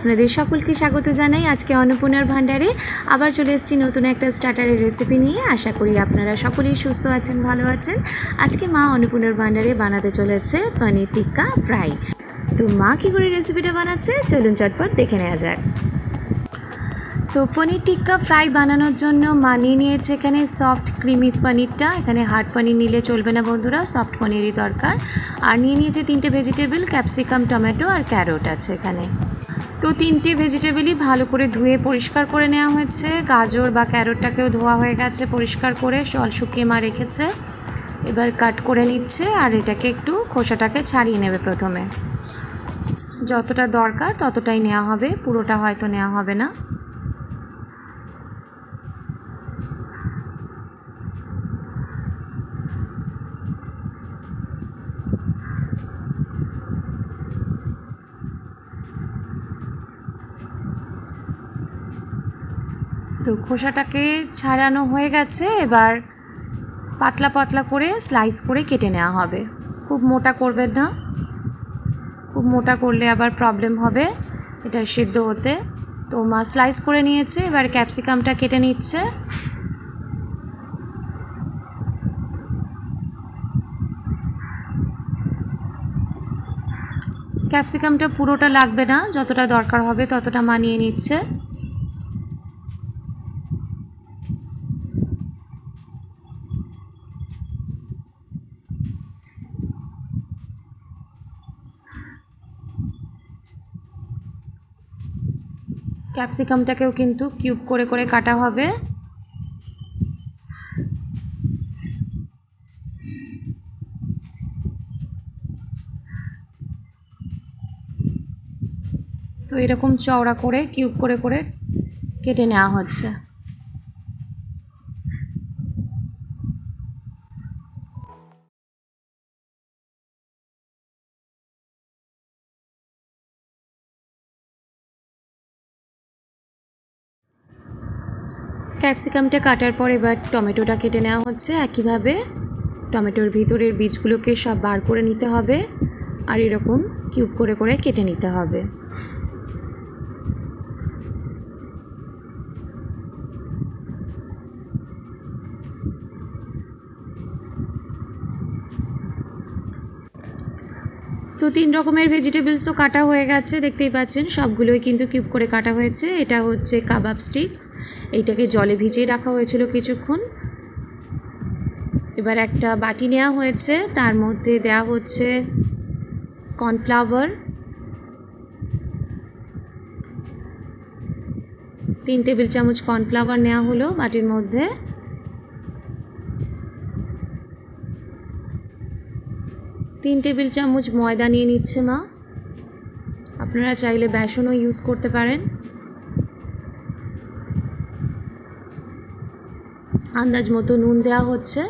আপনাদের সকলকে স্বাগত জানাই আজকে অন্নপূর্ণার ভান্ডারে। আবার চলে এসেছি নতুন একটা স্টার্টারের রেসিপি নিয়ে। আশা করি আপনারা সকলেই সুস্থ আছেন, ভালো আছেন। আজকে মা অন্নপূর্ণার ভান্ডারে বানাতে চলেছে পনির টিক্কা ফ্রাই। তো মা কী করে রেসিপিটা বানাচ্ছে চলুন চটপট দেখে নেওয়া যাক। তো পনির টিক্কা ফ্রাই বানানোর জন্য মা নিয়ে নিয়েছে এখানে সফট ক্রিমি পনিরটা। এখানে হার্ড পনির নিলে চলবে না বন্ধুরা, সফট পনিরই দরকার। আর নিয়ে নিয়েছে 3টে ভেজিটেবল, ক্যাপসিকাম, টমেটো আর ক্যারট আছে এখানে। তো 3টে ভেজিটেবলই ভালো করে ধুয়ে পরিষ্কার করে নেওয়া হয়েছে। গাজর বা ক্যারটটাকেও ধোয়া হয়ে গেছে পরিষ্কার করে, জল শুকিয়ে মা রেখেছে। এবার কাট করে নিচ্ছে আর এটাকে একটু খোসাটাকে ছাড়িয়ে নেবে প্রথমে। যতটা দরকার ততটাই নেওয়া হবে, পুরোটা হয়তো নেওয়া হবে না। তো খোসাটাকে ছাড়ানো হয়ে গেছে। এবার পাতলা পাতলা করে স্লাইস করে কেটে নেওয়া হবে। খুব মোটা করবেন না, খুব মোটা করলে আবার প্রবলেম হবে এটা সিদ্ধ হতে। তো মা স্লাইস করে নিয়েছে। এবার ক্যাপসিকামটা কেটে নিচ্ছে। ক্যাপসিকামটা পুরোটা লাগবে না, যতটা দরকার হবে ততটা মা নিয়ে নিচ্ছে। ক্যাপসিকামটাকেও কিন্তু কিউব করে করে কাটা হবে। তো এরকম চওড়া করে কিউব করে করে কেটে নেওয়া হচ্ছে। ক্যাপসিকামটা কাটার পর এবার টমেটোটা কেটে নেওয়া হচ্ছে একইভাবে। টমেটোর ভিতরের বীজগুলোকে সব বার করে নিতে হবে আর এরকম কিউব করে করে কেটে নিতে হবে। তো 3 রকমের ভেজিটেবলসও কাটা হয়ে গেছে, দেখতেই পাচ্ছেন সবগুলোই কিন্তু কিউব করে কাটা হয়েছে। এটা হচ্ছে কাবাব স্টিক্স, এইটাকে জলে ভিজিয়ে রাখা হয়েছিল কিছুক্ষণ। এবার একটা বাটি নেওয়া হয়েছে, তার মধ্যে দেওয়া হচ্ছে কর্নফ্লাওয়ার, 3 টেবিল চামচ কর্নফ্লাওয়ার নেওয়া হলো বাটির মধ্যে। তিন টেবিল চামচ ময়দা নিয়ে নিচ্ছে মা। আপনারা চাইলে বেসনও ইউজ করতে পারেন। আন্দাজ মতো নুন দেওয়া হচ্ছে।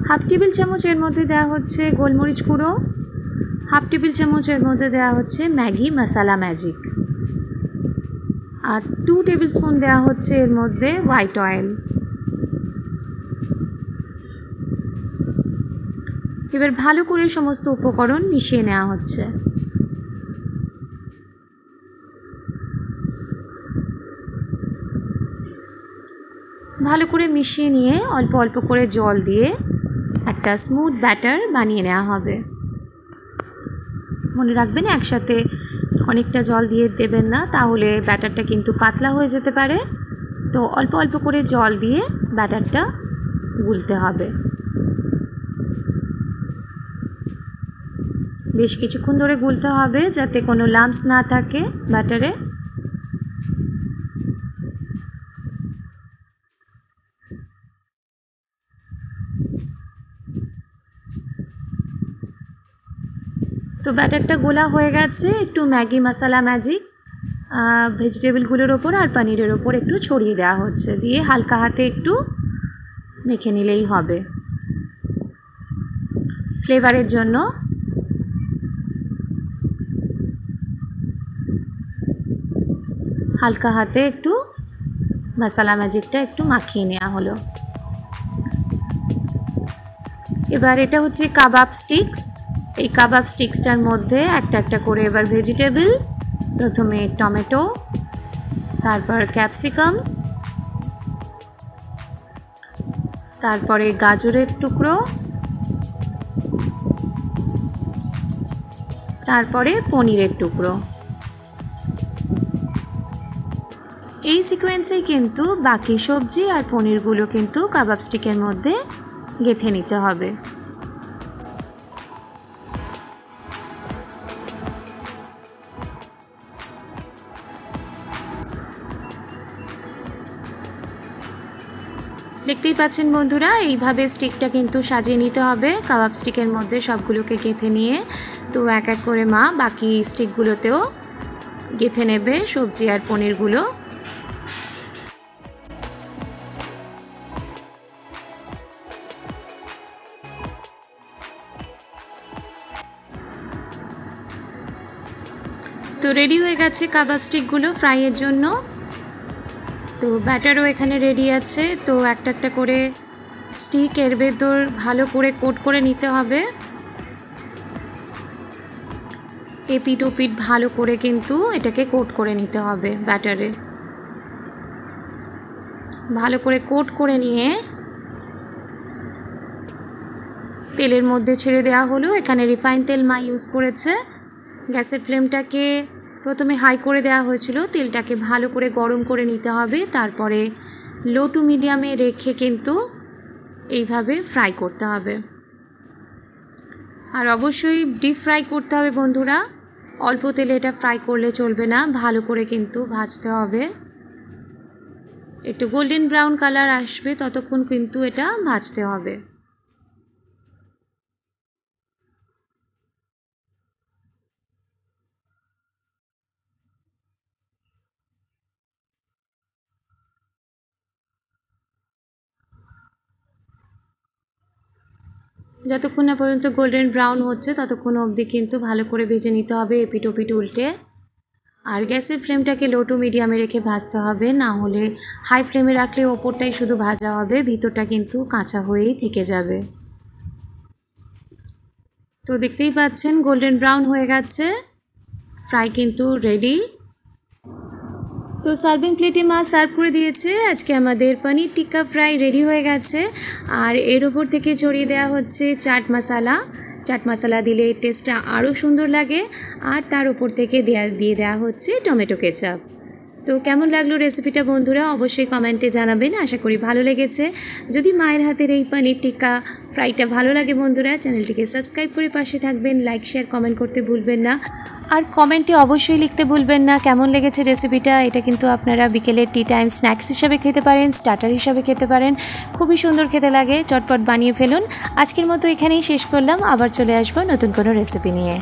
হাফ টেবিল চামচ এর মধ্যে দেওয়া হচ্ছে গোলমরিচ গুঁড়ো। হাফ টেবিল চামচ এর মধ্যে দেওয়া হচ্ছে ম্যাগি মশলা ম্যাজিক। আর 2 টেবিল স্পুন দেওয়া হচ্ছে এর মধ্যে হোয়াইট অয়েল। এবার ভালো করে সমস্ত উপকরণ মিশিয়ে নেওয়া হচ্ছে। ভালো করে মিশিয়ে নিয়ে অল্প অল্প করে জল দিয়ে একটা স্মুথ ব্যাটার বানিয়ে নেওয়া হবে। মনে রাখবেন একসাথে অনেকটা জল দিয়ে দেবেন না, তাহলে ব্যাটারটা কিন্তু পাতলা হয়ে যেতে পারে। তো অল্প অল্প করে জল দিয়ে ব্যাটারটা গুলতে হবে। বেশ কিছুক্ষণ ধরে গুলতে হবে যাতে কোনো লাম্পস না থাকে ব্যাটারে। তো ব্যাটারটা গোলা হয়ে গেছে। একটু ম্যাগি মশলা ম্যাজিক ভেজিটেবলগুলোর ওপর আর পনিরের ওপর একটু ছড়িয়ে দেওয়া হচ্ছে, দিয়ে হালকা হাতে একটু মেখে নিলেই হবে। ফ্লেভারের জন্য হালকা হাতে একটু মশলা ম্যাজিকটা একটু মাখিয়ে নেওয়া হলো। এবার এটা হচ্ছে কাবাব স্টিক্স। এই কাবাব স্টিক্সটার মধ্যে একটা একটা করে এবার ভেজিটেবল প্রথমে টমেটো, তারপর ক্যাপসিকাম, তারপরে গাজরের টুকরো, তারপরে পনিরের টুকরো। এই সিকোয়েন্সেই কিন্তু বাকি সবজি আর পনিরগুলো কিন্তু কাবাব স্টিকের মধ্যে গেঁথে নিতে হবে। দেখতেই পাচ্ছেন বন্ধুরা, এইভাবে স্টিকটা কিন্তু সাজিয়ে নিতে হবে কাবাব স্টিকের মধ্যে, সবগুলোকে গেঁথে নিয়ে। তো এক এক করে মা বাকি স্টিকগুলোতেও গেঁথে নেবে সবজি আর পনিরগুলো। তো রেডি হয়ে গেছে কাবাব স্টিকগুলো ফ্রাইয়ের জন্য। তো ব্যাটারও এখানে রেডি আছে। তো একটা একটা করে স্টিক এর ভেতর ভালো করে কোট করে নিতে হবে। এপিট ওপিট ভালো করে কিন্তু এটাকে কোট করে নিতে হবে ব্যাটারে। ভালো করে কোট করে নিয়ে তেলের মধ্যে ছেড়ে দেওয়া হলো। এখানে রিফাইন তেল মা ইউজ করেছে। গ্যাসের ফ্লেমটাকে প্রথমে হাই করে দেওয়া হয়েছিল, তেলটাকে ভালো করে গরম করে নিতে হবে, তারপরে লো টু মিডিয়ামে রেখে কিন্তু এইভাবে ফ্রাই করতে হবে। আর অবশ্যই ডিপ ফ্রাই করতে হবে বন্ধুরা, অল্প তেলে এটা ফ্রাই করলে চলবে না, ভালো করে কিন্তু ভাজতে হবে। একটু গোল্ডেন ব্রাউন কালার আসবে ততক্ষণ কিন্তু এটা ভাজতে হবে। যতক্ষণ না পর্যন্ত গোল্ডেন ব্রাউন হচ্ছে ততক্ষণ অবধি কিন্তু ভালো করে ভেজে নিতে হবে এপিট ওপিট উল্টে। আর গ্যাসের ফ্লেমটাকে লো টু মিডিয়ামে রেখে ভাজতে হবে, না হলে হাই ফ্লেমে রাখলে ওপরটাই শুধু ভাজা হবে, ভিতরটা কিন্তু কাঁচা হয়েই থেকে যাবে। তো দেখতেই পাচ্ছেন গোল্ডেন ব্রাউন হয়ে গেছে, ফ্রাই কিন্তু রেডি। তো সার্ভিং প্লেটে মা সার্ভ করে দিয়েছে। আজকে আমাদের পনির টিক্কা ফ্রাই রেডি হয়ে গেছে। আর এর ওপর থেকে ছড়িয়ে দেওয়া হচ্ছে চাট মশলা। চাট মশলা দিলে টেস্টটা আরও সুন্দর লাগে। আর তার উপর থেকে দিয়ে দেওয়া হচ্ছে টমেটো কেচাপ। তো কেমন লাগলো রেসিপিটা বন্ধুরা অবশ্যই কমেন্টে জানাবেন। আশা করি ভালো লেগেছে। যদি মায়ের হাতের এই পনির টিক্কা ফ্রাইটা ভালো লাগে বন্ধুরা, চ্যানেলটিকে সাবস্ক্রাইব করে পাশে থাকবেন। লাইক শেয়ার কমেন্ট করতে ভুলবেন না। আর কমেন্টে অবশ্যই লিখতে ভুলবেন না কেমন লেগেছে রেসিপিটা। এটা কিন্তু আপনারা বিকেলের টি টাইম স্ন্যাক্স হিসাবে খেতে পারেন, স্টার্টার হিসাবে খেতে পারেন। খুবই সুন্দর খেতে লাগে, চটপট বানিয়ে ফেলুন। আজকের মতো এখানেই শেষ করলাম, আবার চলে আসবো নতুন কোনো রেসিপি নিয়ে।